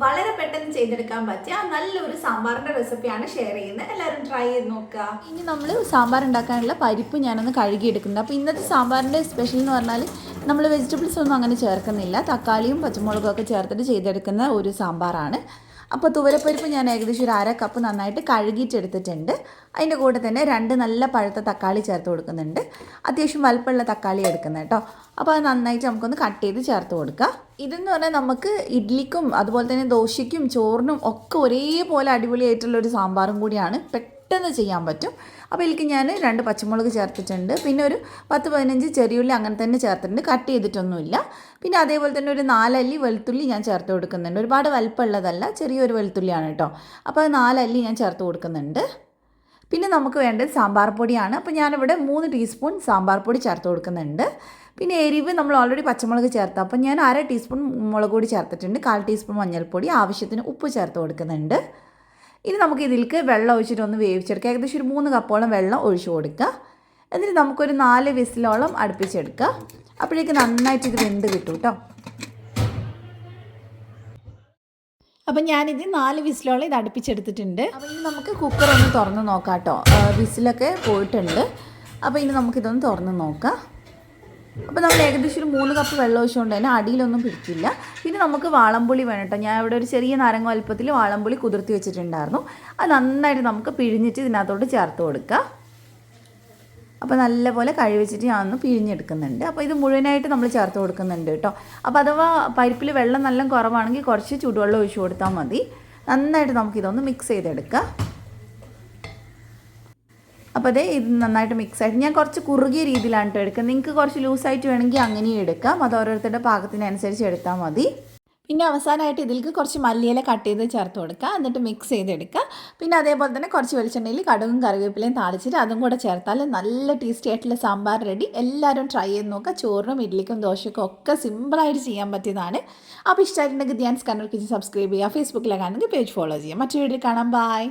വളരെ പെട്ടെന്ന് ചെയ്തെടുക്കാൻ പറ്റിയ നല്ലൊരു സാമ്പാറിൻ്റെ റെസിപ്പിയാണ് ഷെയർ ചെയ്യുന്നത്. എല്ലാവരും ട്രൈ ചെയ്ത് നോക്കുക. ഇനി നമ്മൾ സാമ്പാർ ഉണ്ടാക്കാനുള്ള പരിപ്പ് ഞാനൊന്ന് കഴുകിയെടുക്കുന്നുണ്ട്. അപ്പോൾ ഇന്നത്തെ സാമ്പാറിൻ്റെ സ്പെഷ്യൽ എന്ന് പറഞ്ഞാൽ നമ്മൾ വെജിറ്റബിൾസ് ഒന്നും അങ്ങനെ ചേർക്കുന്നില്ല, തക്കാളിയും പച്ചമുളകും ഒക്കെ ചേർത്തിട്ട് ചെയ്തെടുക്കുന്ന ഒരു സാമ്പാറാണ്. അപ്പോൾ തുവരപ്പരിപ്പ് ഞാൻ ഏകദേശം ഒരു 1/2 കപ്പ് നന്നായിട്ട് കഴുകിയിട്ടെടുത്തിട്ടുണ്ട്. അതിൻ്റെ കൂടെ തന്നെ 2 നല്ല പഴുത്ത തക്കാളി ചേർത്ത് കൊടുക്കുന്നുണ്ട്. അത്യാവശ്യം വലുപ്പമുള്ള തക്കാളി എടുക്കുന്നത് കേട്ടോ. അപ്പോൾ അത് നന്നായിട്ട് നമുക്കൊന്ന് കട്ട് ചെയ്ത് ചേർത്ത് കൊടുക്കുക. ഇതെന്ന് പറഞ്ഞാൽ നമുക്ക് ഇഡ്ലിക്കും അതുപോലെ തന്നെ ദോശയ്ക്കും ചോറിനും ഒക്കെ ഒരേപോലെ അടിപൊളിയായിട്ടുള്ളൊരു സാമ്പാറും കൂടിയാണ്. പെട്ടെന്ന് ചെയ്യാൻ പറ്റും. അപ്പോൾ ഇതിലേക്ക് ഞാൻ 2 പച്ചമുളക് ചേർത്തിട്ടുണ്ട്. പിന്നെ ഒരു 10-15 ചെറിയുള്ളി അങ്ങനെ തന്നെ ചേർത്തിട്ടുണ്ട്, കട്ട് ചെയ്തിട്ടൊന്നുമില്ല. പിന്നെ അതേപോലെ തന്നെ ഒരു 4 അല്ലി വെളുത്തുള്ളി ഞാൻ ചേർത്ത് കൊടുക്കുന്നുണ്ട്. ഒരുപാട് വലുപ്പമുള്ളതല്ല, ചെറിയൊരു വെളുത്തുള്ളിയാണ് കേട്ടോ. അപ്പോൾ അത് 4 അല്ലി ഞാൻ ചേർത്ത് കൊടുക്കുന്നുണ്ട്. പിന്നെ നമുക്ക് വേണ്ടത് സാമ്പാർ പൊടിയാണ്. അപ്പോൾ ഞാനിവിടെ 3 ടീസ്പൂൺ സാമ്പാർ പൊടി ചേർത്ത് കൊടുക്കുന്നുണ്ട്. പിന്നെ എരിവ് നമ്മൾ ഓൾറെഡി പച്ചമുളക് ചേർത്ത്, അപ്പോൾ ഞാൻ 1/2 ടീസ്പൂൺ മുളക് പൊടി ചേർത്തിട്ടുണ്ട്. 1/4 ടീസ്പൂൺ മഞ്ഞൾപ്പൊടി, ആവശ്യത്തിന് ഉപ്പ് ചേർത്ത് കൊടുക്കുന്നുണ്ട്. ഇനി നമുക്ക് ഇതിലേക്ക് വെള്ളം ഒഴിച്ചിട്ട് ഒന്ന് വേവിച്ചെടുക്കുക. ഏകദേശം ഒരു 3 കപ്പോളം വെള്ളം ഒഴിച്ചു കൊടുക്കുക. എന്നിട്ട് നമുക്കൊരു 4 വിസിലോളം അടുപ്പിച്ചെടുക്കുക. അപ്പോഴേക്ക് നന്നായിട്ട് ഇത് വെന്ത് കിട്ടും കേട്ടോ. അപ്പം ഞാനിത് 4 വിസിലോളം ഇത് അടുപ്പിച്ചെടുത്തിട്ടുണ്ട്. അപ്പോൾ ഇനി നമുക്ക് കുക്കർ ഒന്ന് തുറന്ന് നോക്കാം കേട്ടോ. വിസിലൊക്കെ പോയിട്ടുണ്ട്. അപ്പോൾ ഇനി നമുക്കിതൊന്ന് തുറന്ന് നോക്കാം. അപ്പോൾ നമ്മൾ ഏകദേശം ഒരു 3 കപ്പ് വെള്ളം ഒഴിച്ചുകൊണ്ട് തന്നെ അടിയിലൊന്നും പിടിക്കില്ല. പിന്നെ നമുക്ക് വാളംപുളി വേണം കേട്ടോ. ഞാൻ ഇവിടെ ഒരു ചെറിയ നാരങ്ങ വലുപ്പത്തിൽ വാളംപുളി കുതിർത്തി വെച്ചിട്ടുണ്ടായിരുന്നു. അത് നന്നായിട്ട് നമുക്ക് പിഴിഞ്ഞിട്ട് ഇതിനകത്തോട്ട് ചേർത്ത് കൊടുക്കുക. അപ്പോൾ നല്ലപോലെ കഴിവെച്ചിട്ട് ഞാൻ ഒന്ന് പിഴിഞ്ഞെടുക്കുന്നുണ്ട്. അപ്പോൾ ഇത് മുഴുവനായിട്ട് നമ്മൾ ചേർത്ത് കൊടുക്കുന്നുണ്ട് കേട്ടോ. അപ്പോൾ അഥവാ പരിപ്പിൽ വെള്ളം നല്ല കുറവാണെങ്കിൽ കുറച്ച് ചൂടുവെള്ളം ഒഴിച്ചു കൊടുത്താൽ മതി. നന്നായിട്ട് നമുക്കിതൊന്ന് മിക്സ് ചെയ്തെടുക്കാം. അപ്പോൾ അതേ ഇത് നന്നായിട്ട് മിക്സായിട്ട് ഞാൻ കുറച്ച് കുറുകിയ രീതിയിലാണ് കേട്ടോ എടുക്കുന്നത്. നിങ്ങൾക്ക് കുറച്ച് ലൂസായിട്ട് വേണമെങ്കിൽ അങ്ങനെയും എടുക്കാം. അത് ഓരോരുത്തരുടെ പാകത്തിനനുസരിച്ച് എടുത്താൽ മതി. പിന്നെ അവസാനമായിട്ട് ഇതിലേക്ക് കുറച്ച് മല്ലിയില കട്ട് ചെയ്ത് ചേർത്ത് കൊടുക്കുക. എന്നിട്ട് മിക്സ് ചെയ്തെടുക്കുക. പിന്നെ അതേപോലെ തന്നെ കുറച്ച് വെളിച്ചെണ്ണയിൽ കടുകും കറിവേപ്പിലയും താളിച്ചിട്ട് അതും കൂടെ ചേർത്താൽ നല്ല ടേസ്റ്റി ആയിട്ടുള്ള സാമ്പാർ റെഡി. എല്ലാവരും ട്രൈ ചെയ്ത് നോക്കുക. ചോറിനും ഇഡ്ലിക്കും ദോശയ്ക്കും ഒക്കെ സിമ്പിളായിട്ട് ചെയ്യാൻ പറ്റിയതാണ്. അപ്പോൾ ഇഷ്ടമായിട്ടുണ്ടെങ്കിൽ ധ്യാൻസ് കണ്ണൂർ കിച്ചൻ സബ്സ്ക്രൈബ് ചെയ്യുക. ഫേസ്ബുക്കിലൊക്കെ ആണെങ്കിൽ പേജ് ഫോളോ ചെയ്യുക. മറ്റൊരു വീഡിയോ കാണാം. ബൈ.